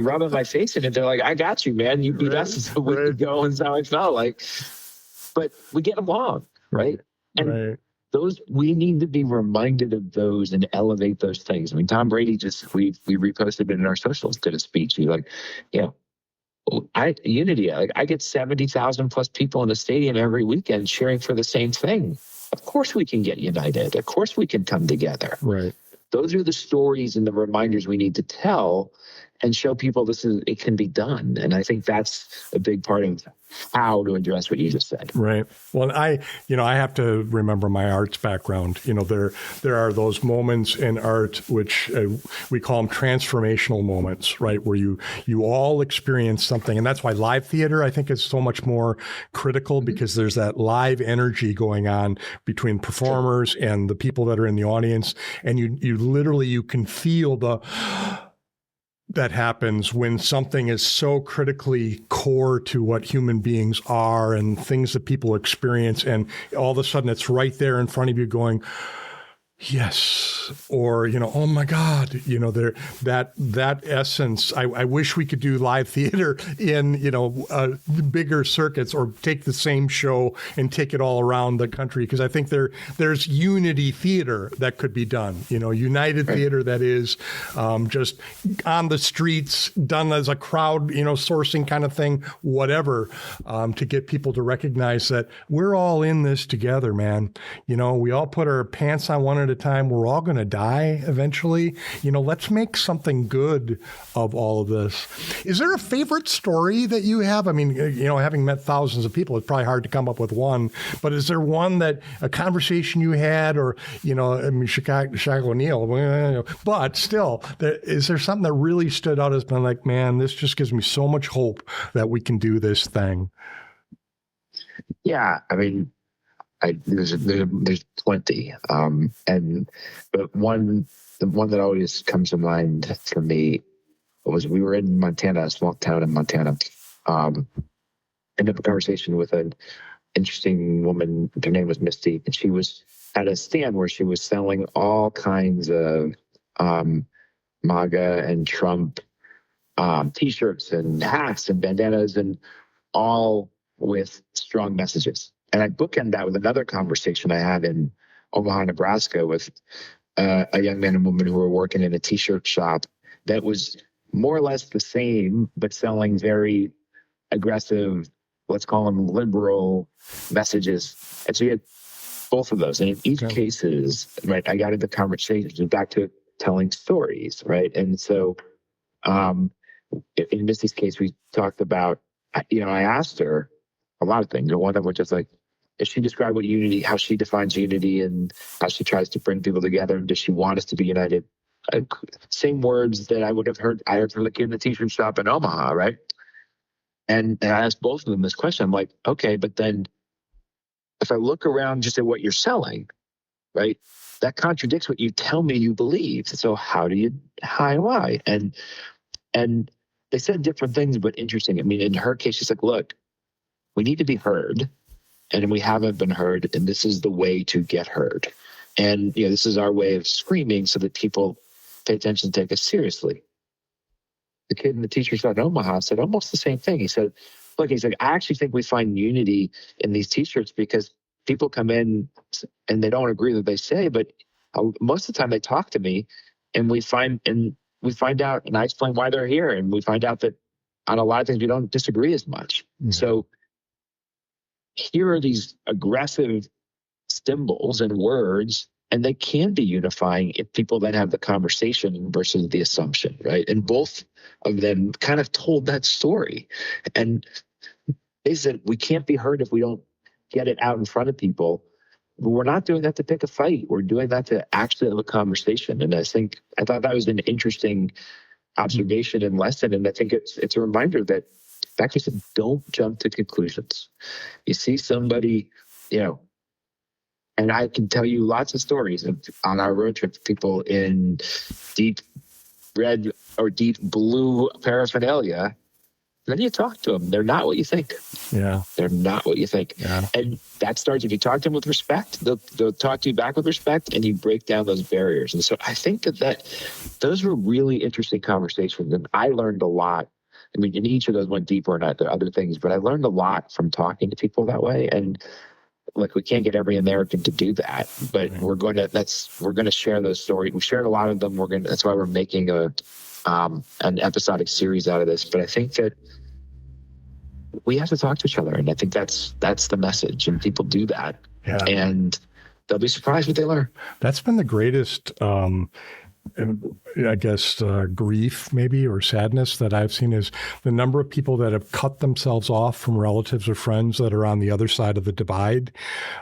rubbing my face in it. They're like, I got you, man. You beat us a week ago, and that's how I felt. Like, but we get along, right? And we need to be reminded of those and elevate those things. I mean, Tom Brady we reposted it in our socials, did a speech. He unity. I get 70,000 plus people in the stadium every weekend cheering for the same thing. Of course we can get united. Of course we can come together. Right. Those are the stories and the reminders we need to tell and show people it can be done. And I think that's a big part of how to address what you just said. Right. Well, I have to remember my arts background. There are those moments in art which we call them transformational moments, right? Where you all experience something. And that's why live theater, I think, is so much more critical, because there's that live energy going on between performers and the people that are in the audience. And you literally can feel that happens when something is so critically core to what human beings are and things that people experience. And all of a sudden it's right there in front of you going, yes, or, oh my God, that essence. I wish we could do live theater in, bigger circuits, or take the same show and take it all around the country. Because I think there's unity theater that could be done, united theater that is just on the streets, done as a crowd, sourcing kind of thing, whatever, to get people to recognize that we're all in this together, man. We all put our pants on one at a time. We're all going to die eventually. Let's make something good of all of this. Is there a favorite story that you have? I mean, having met thousands of people, it's probably hard to come up with one, but is there one a conversation you had, or, Chicago O'Neal, but still, is there something that really stood out as being like, man, this just gives me so much hope that we can do this thing? Yeah. I mean, there's plenty. But the one that always comes to mind for me was, we were in Montana, a small town in Montana. Ended up a conversation with an interesting woman. Her name was Misty, and she was at a stand where she was selling all kinds of MAGA and Trump T-shirts and hats and bandanas, and all with strong messages. And I bookend that with another conversation I had in Omaha, Nebraska, with a young man and woman who were working in a T-shirt shop that was more or less the same, but selling very aggressive, let's call them liberal messages. And so you had both of those. And in each cases, right, I got into conversations back to telling stories, right? And so in Misty's case, we talked about, I asked her a lot of things. And one of which is like, if she described how she defines unity and how she tries to bring people together, and does she want us to be united? Same words that I heard from the kid in the T-shirt shop in Omaha, right? And I asked both of them this question. I'm like, okay, but then if I look around just at what you're selling, right, that contradicts what you tell me you believe. So how do I? And they said different things, but interesting. I mean, in her case, she's like, look, we need to be heard, and we haven't been heard, and this is the way to get heard. And, this is our way of screaming so that people pay attention and take us seriously. The kid in the T-shirt shop in Omaha said almost the same thing. He said, look, I actually think we find unity in these T-shirts because people come in and they don't agree with what they say, but most of the time they talk to me, and we find out, and I explain why they're here, and we find out that on a lot of things we don't disagree as much. Mm-hmm. So here are these aggressive symbols and words, and they can be unifying if people then have the conversation versus the assumption, right? And both of them kind of told that story. And they said, we can't be heard if we don't get it out in front of people. But we're not doing that to pick a fight. We're doing that to actually have a conversation. And I thought that was an interesting observation and lesson. And I think it's a reminder that, back to said, don't jump to conclusions. You see somebody, and I can tell you lots of stories on our road trip, people in deep red or deep blue paraphernalia. Then you talk to them. They're not what you think. Yeah. They're not what you think. Yeah. And that starts, if you talk to them with respect, they'll talk to you back with respect, and you break down those barriers. And so I think that those were really interesting conversations, and I learned a lot. I mean, and each of those went deeper into other things, but I learned a lot from talking to people that way. And like, we can't get every American to do that, but we're going to share those stories. We shared a lot of them. That's why we're making an episodic series out of this. But I think that we have to talk to each other. And I think that's the message, and people do that. Yeah. And they'll be surprised what they learn. That's been the greatest, I guess, grief maybe, or sadness that I've seen, is the number of people that have cut themselves off from relatives or friends that are on the other side of the divide.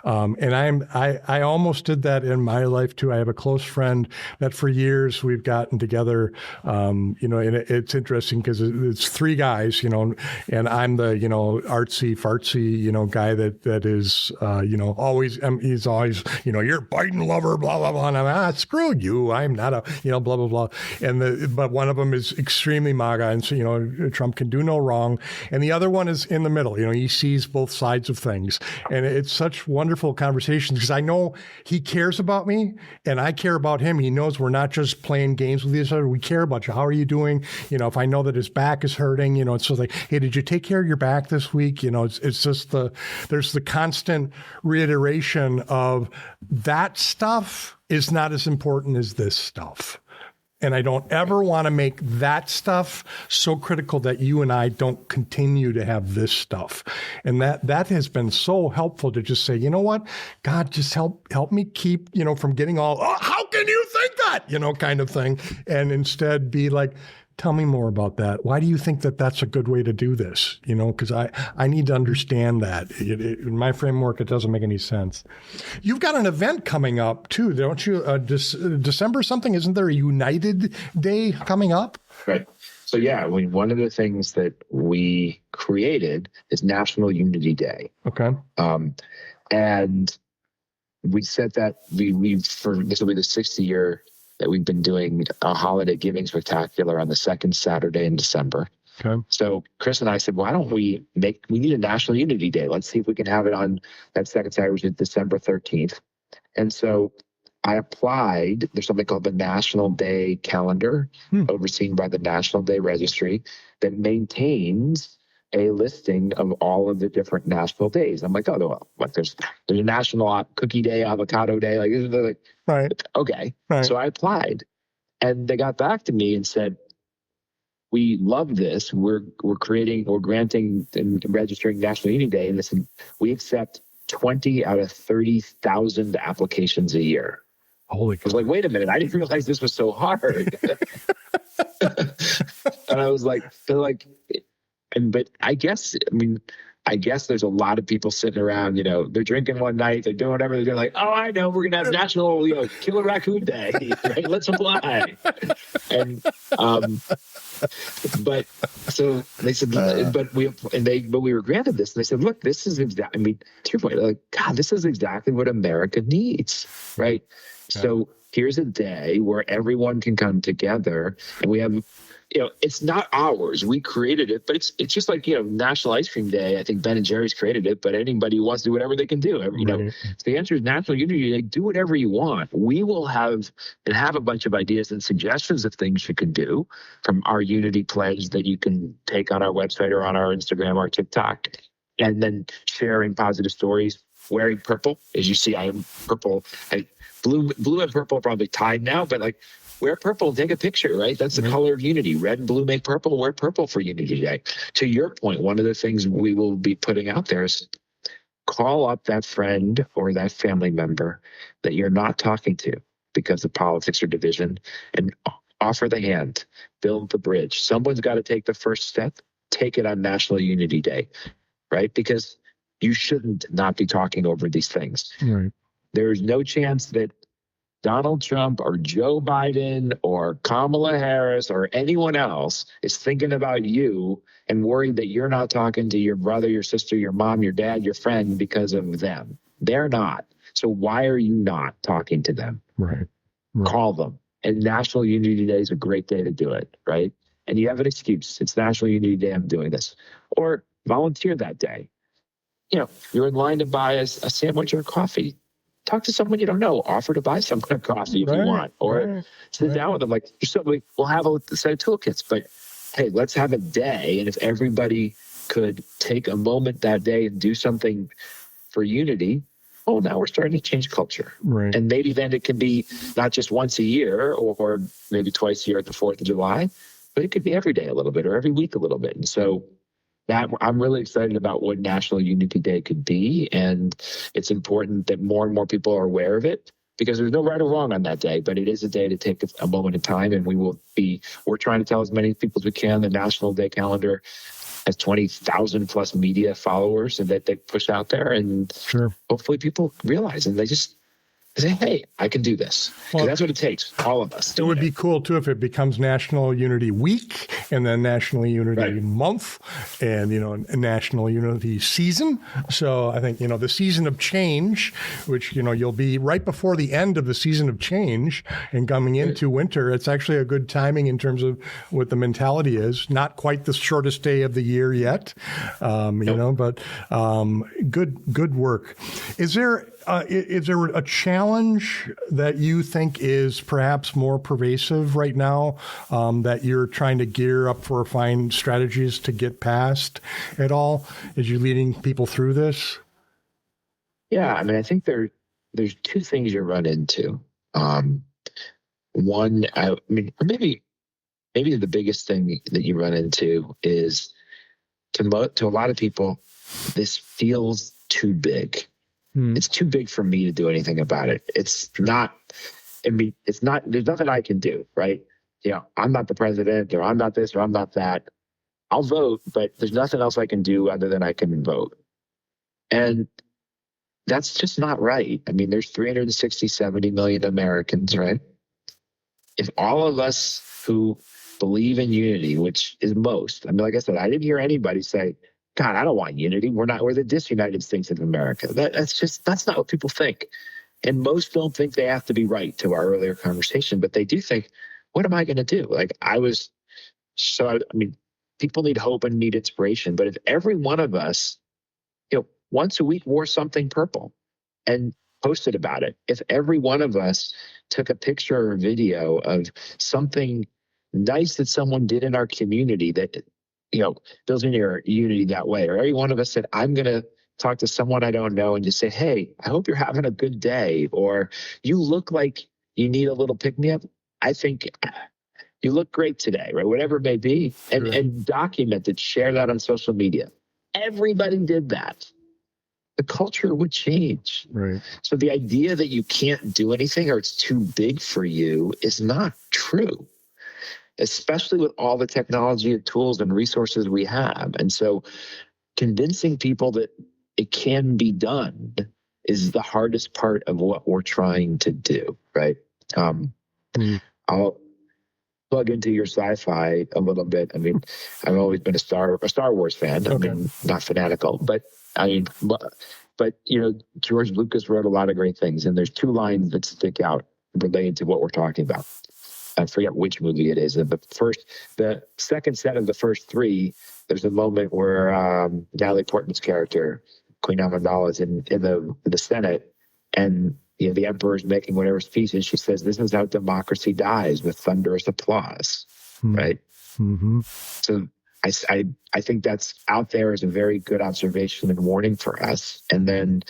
And I almost did that in my life too. I have a close friend that for years we've gotten together, and it's interesting because it's three guys, and I'm the, artsy fartsy, guy that is, always, he's always, you're a Biden lover, blah, blah, blah. And I'm, screw you. I'm not a, blah, blah, blah. But one of them is extremely MAGA, and so, Trump can do no wrong. And the other one is in the middle. He sees both sides of things. And it's such wonderful conversations because I know he cares about me and I care about him. He knows we're not just playing games with each other. We care about you. How are you doing? If I know that his back is hurting, it's just like, hey, did you take care of your back this week? It's just there's the constant reiteration of that stuff is not as important as this stuff. And I don't ever want to make that stuff so critical that you and I don't continue to have this stuff. And that has been so helpful to just say, you know what, God, just help me keep, from getting all, oh, how can you think that, kind of thing. And instead be like, tell me more about that. Why do you think that that's a good way to do this? Because I need to understand that. In my framework, it doesn't make any sense. You've got an event coming up too, don't you? December something, isn't there a United Day coming up? Right. So yeah, one of the things that we created is National Unity Day. Okay. And we said that this will be the 60th year that we've been doing a holiday giving spectacular on the second Saturday in December. Okay. So Chris and I said, why don't we need a National Unity Day. Let's see if we can have it on that second Saturday, which is December 13th. And so I applied. There's something called the National Day Calendar, overseen by the National Day Registry, that maintains a listing of all of the different national days. I'm like, oh, well, there's a National Cookie Day, Avocado Day. Right. Okay. Right. So I applied, and they got back to me and said, we love this. We're granting and registering National Unity Day. And they said, we accept 20 out of 30,000 applications a year. Holy I was like, wait a minute. I didn't realize this was so hard. And I was like, but I guess there's a lot of people sitting around, they're drinking one night, they're doing whatever they're doing, like, oh, I know, we're going to have National, Killer Raccoon Day, right? Let's apply. And, but so they said, but we were granted this. And they said, look, this is exactly, to your point, like, God, this is exactly what America needs, right? Yeah. So here's a day where everyone can come together, and we have, it's not ours. We created it, but it's just like, National Ice Cream Day. I think Ben and Jerry's created it, but anybody who wants to do whatever they can do. So the answer is National Unity Day. Do whatever you want. We will have a bunch of ideas and suggestions of things you can do from our Unity pledge that you can take on our website or on our Instagram or TikTok, and then sharing positive stories, wearing purple. As you see, I am purple. Blue and purple are probably tied now, but wear purple and take a picture, right? That's the color of unity. Red and blue make purple. Wear purple for Unity Day. To your point, one of the things we will be putting out there is call up that friend or that family member that you're not talking to because of politics or division, and offer the hand, build the bridge. Someone's got to take the first step. Take it on National Unity Day, right? Because you shouldn't not be talking over these things. Right. There's no chance that Donald Trump or Joe Biden or Kamala Harris or anyone else is thinking about you and worried that you're not talking to your brother, your sister, your mom, your dad, your friend because of them. They're not. So why are you not talking to them? Right. Call them. And National Unity Day is a great day to do it, right? And you have an excuse. It's National Unity Day. I'm doing this. Or volunteer that day. You're in line to buy a sandwich or a coffee. Talk to someone you don't know. Offer to buy someone a coffee if you want, or sit down with them. We'll have a set of toolkits, but hey, let's have a day. And if everybody could take a moment that day and do something for unity, oh, now we're starting to change culture. Right. And maybe then it can be not just once a year or maybe twice a year at the 4th of July, but it could be every day a little bit or every week a little bit. And so that I'm really excited about what National Unity Day could be. And it's important that more and more people are aware of it, because there's no right or wrong on that day, but it is a day to take a moment in time. And we're trying to tell as many people as we can. The National Day calendar has 20,000 plus media followers and that they push out there. And hopefully people realize and they just say, hey, I can do this. Because that's what it takes, all of us. It would be cool, too, if it becomes National Unity Week and then National Unity Month and, National Unity Season. So I think, the season of change, which, you'll be right before the end of the season of change and coming into winter. It's actually a good timing in terms of what the mentality is. Not quite the shortest day of the year yet, but good work. Is there a challenge that you think is perhaps more pervasive right now that you're trying to gear up for, find strategies to get past at all as you're leading people through this? Yeah, I think there's two things you run into. One, maybe the biggest thing that you run into is to a lot of people, this feels too big. It's too big for me to do anything about it. It's not, there's nothing I can do, right? I'm not the president, or I'm not this, or I'm not that. I'll vote, but there's nothing else I can do other than I can vote. And that's just not right. There's 360, 70 million Americans, right? If all of us who believe in unity, which is most, like I said, I didn't hear anybody say, God, I don't want unity. We're the disunited states of America. That's not what people think. And most don't think they have to be right, to our earlier conversation, but they do think, what am I going to do? People need hope and need inspiration. But if every one of us, once a week wore something purple and posted about it, if every one of us took a picture or a video of something nice that someone did in our community that builds in your unity that way. Or every one of us said, I'm going to talk to someone I don't know and just say, hey, I hope you're having a good day. Or you look like you need a little pick-me-up. I think you look great today, right? Whatever it may be. And document it, share that on social media. Everybody did that. The culture would change. Right. So the idea that you can't do anything or it's too big for you is not true, especially with all the technology and tools and resources we have. And so convincing people that it can be done is the hardest part of what we're trying to do, right? I'll plug into your sci-fi a little bit. I've always been a Star Wars fan. Not fanatical, but George Lucas wrote a lot of great things, and there's two lines that stick out related to what we're talking about. I forget which movie it is. The second set of the first three, there's a moment where Natalie Portman's character, Queen Amidala, is in the Senate, and the emperor's making whatever speech, and she says, "This is how democracy dies, with thunderous applause." Right? Mm-hmm. So I think that's out there as a very good observation and warning for us. And then,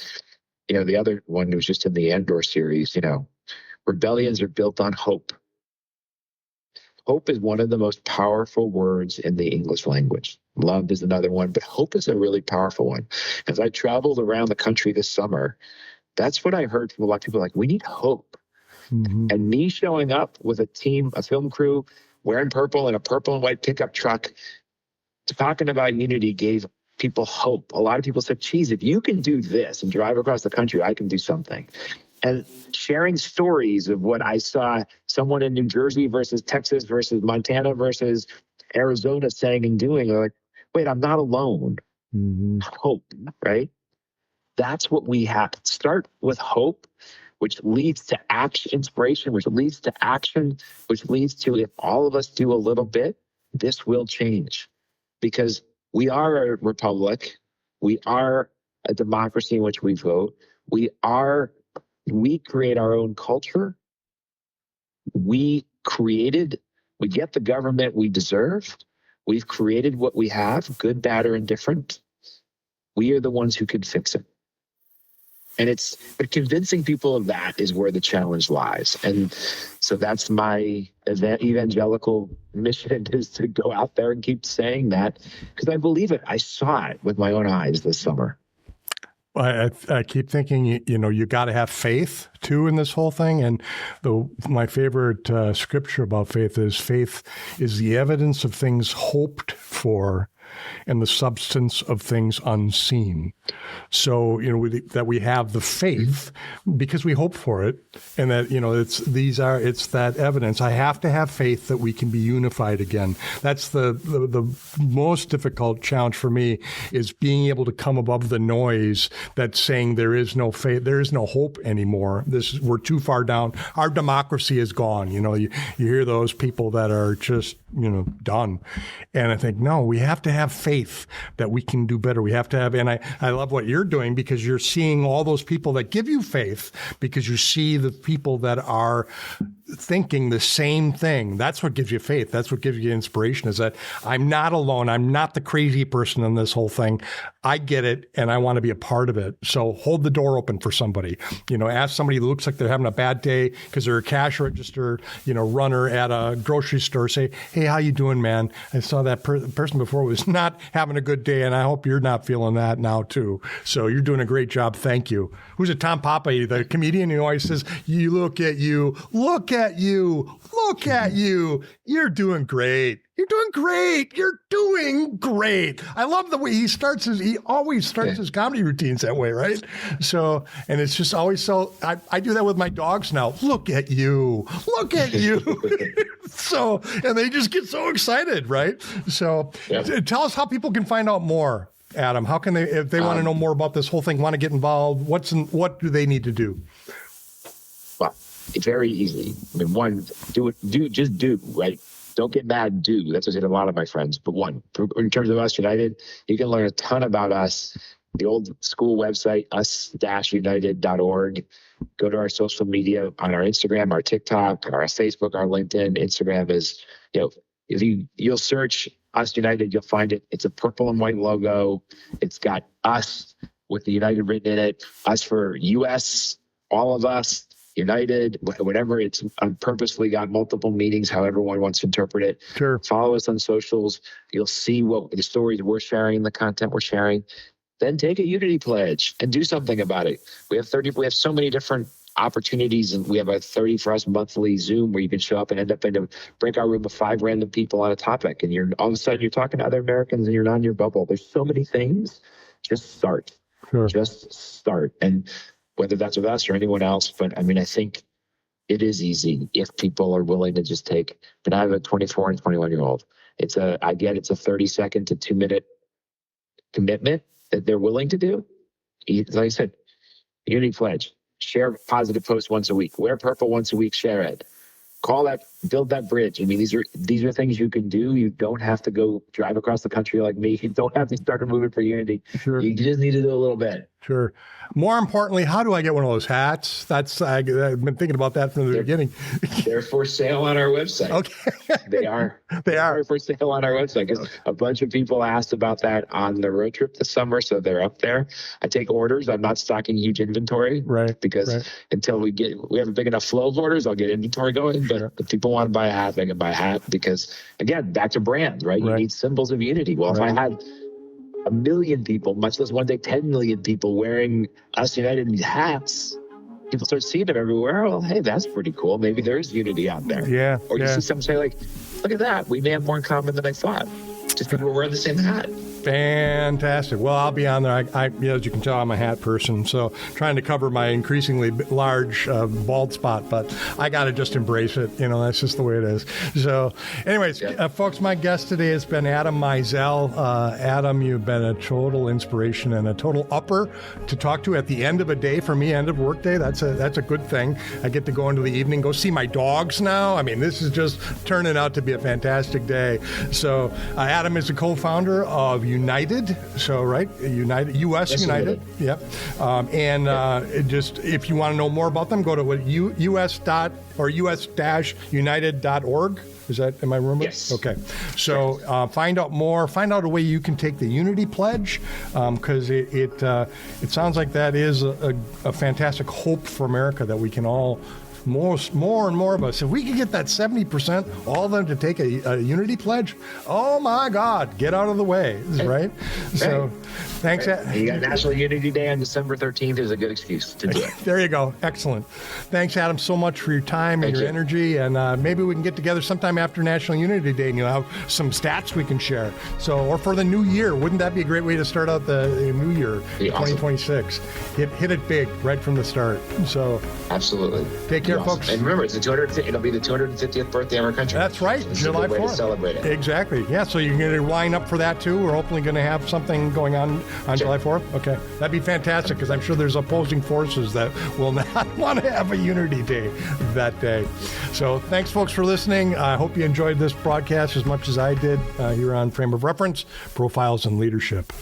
the other one was just in the Andor series. Rebellions are built on hope. Hope is one of the most powerful words in the English language. Love is another one, but hope is a really powerful one. As I traveled around the country this summer, that's what I heard from a lot of people, like, we need hope. Mm-hmm. And me showing up with a team, a film crew, wearing purple in a purple and white pickup truck, talking about unity gave people hope. A lot of people said, geez, if you can do this and drive across the country, I can do something. And sharing stories of what I saw someone in New Jersey versus Texas versus Montana versus Arizona saying and doing, like, wait, I'm not alone. Mm-hmm. Hope, right? That's what we have. Start with hope, which leads to action, inspiration, which leads to action, which leads to, if all of us do a little bit, this will change. Because we are a republic. We are a democracy in which we vote. We create our own culture. We get the government we deserve. We've created what we have, good, bad, or indifferent. We are the ones who can fix it. And but convincing people of that is where the challenge lies. And so that's my evangelical mission, is to go out there and keep saying that, because I believe it. I saw it with my own eyes this summer. I keep thinking, you got to have faith too in this whole thing. And my favorite scripture about faith is the evidence of things hoped for and the substance of things unseen. So, that we have the faith because we hope for it, and that, it's that evidence. I have to have faith that we can be unified again. That's the most difficult challenge for me, is being able to come above the noise that's saying there is no faith, there is no hope anymore. We're too far down. Our democracy is gone. You hear those people that are just, done. And I think, no, we have to have faith that we can do better. We have to have, and I love what you're doing, because you're seeing all those people that give you faith, because you see the people that are thinking the same thing. That's what gives you faith. That's what gives you inspiration, is that I'm not alone. I'm not the crazy person in this whole thing. I get it, and I want to be a part of it. So hold the door open for somebody. Ask somebody who looks like they're having a bad day because they're a cash register, runner at a grocery store. Say, hey, how you doing, man? I saw that person before was not having a good day, and I hope you're not feeling that now too. So you're doing a great job. Thank you. Who's it? Tom Papa, the comedian, who always says, "You look at you, look at you, look at you. You're doing great. You're doing great. You're doing great." I love the way he always starts his comedy routines that way, right? So, and it's just always so, I do that with my dogs now. Look at you. Look at you. So, and they just get so excited, right? So tell us how people can find out more, Adam. How can they, if they want to know more about this whole thing, want to get involved, what do they need to do? Well, it's very easy. I mean, one, just do, right? Don't get mad, do. That's what I said to a lot of my friends. But one, in terms of Us United, you can learn a ton about us. The old school website, us-united.org. Go to our social media on our Instagram, our TikTok, our Facebook, our LinkedIn. Instagram is, if you'll search Us United, you'll find it. It's a purple and white logo. It's got us with the United written in it. Us for US, all of us. United, whatever. It's purposely got multiple meanings, however one wants to interpret it. Sure. Follow us on socials. You'll see what the stories we're sharing, the content we're sharing. Then take a Unity pledge and do something about it. We have so many different opportunities, and we have a 30 for Us monthly Zoom where you can show up and end up in a breakout room of 5 random people on a topic, and you're all of a sudden you're talking to other Americans and you're not in your bubble. There's so many things. Just start. Sure. Just start. And whether that's with us or anyone else. But I mean, I think it is easy if people are willing to just take. But I have a 24 and 21-year-old. I get it's a 30-second to 2-minute commitment that they're willing to do. Like I said, Unity pledge, share a positive post once a week, wear purple once a week, share it. Call that, build that bridge. I mean, these are things you can do. You don't have to go drive across the country like me. You don't have to start a movement for Unity. Sure. You just need to do a little bit. Sure. More importantly, how do I get one of those hats? I've been thinking about that from the beginning. They're for sale on our website. Okay. They are for sale on our website, because a bunch of people asked about that on the road trip this summer, so they're up there. I take orders. I'm not stocking huge inventory, right? Because until we have a big enough flow of orders, I'll get inventory going. But if people want to buy a hat, they can buy a hat, because again, back to brand, right? You need symbols of unity. Well, if I had 1 million people, much less one day 10 million people wearing Us United hats, people start seeing them everywhere. Well, hey, that's pretty cool. Maybe there is unity out there. Yeah. Or you see someone say, like, look at that. We may have more in common than I thought. Just because we're wearing the same hat. Fantastic. Well, I'll be on there. I as you can tell, I'm a hat person, so trying to cover my increasingly large bald spot, but I got to just embrace it. That's just the way it is. So anyways, folks, my guest today has been Adam Mizel. Adam, you've been a total inspiration and a total upper to talk to at the end of a day. For me, end of work day, that's a good thing. I get to go into the evening, go see my dogs now. I mean, this is just turning out to be a fantastic day. So Adam is the co-founder of United, United, US United. Yep. Just if you want to know more about them, go to us-united.org. Am I remembering? Yes. Okay. So find out more. Find out a way you can take the Unity Pledge, because it sounds like that is a fantastic hope for America that we can all. More and more of us. If we could get that 70%, all of them to take a Unity Pledge, oh my God, get out of the way, right? So, thanks. You got National Unity Day on December 13th is a good excuse to do it. There you go. Excellent. Thanks, Adam, so much for your time and your energy. And maybe we can get together sometime after National Unity Day and you'll have some stats we can share. So, or for the new year, wouldn't that be a great way to start out the new year, 2026? Awesome. Hit it big right from the start. So, absolutely. Take care, folks. And remember, it'll be the 250th birthday of our country. That's right. It's July 4th. a good way to celebrate it. Exactly. Yeah. So you're going to line up for that too. We're hopefully going to have something going on July 4th. Okay. That'd be fantastic because I'm sure there's opposing forces that will not want to have a Unity Day that day. So thanks, folks, for listening. I hope you enjoyed this broadcast as much as I did here on Frame of Reference, Profiles in Leadership.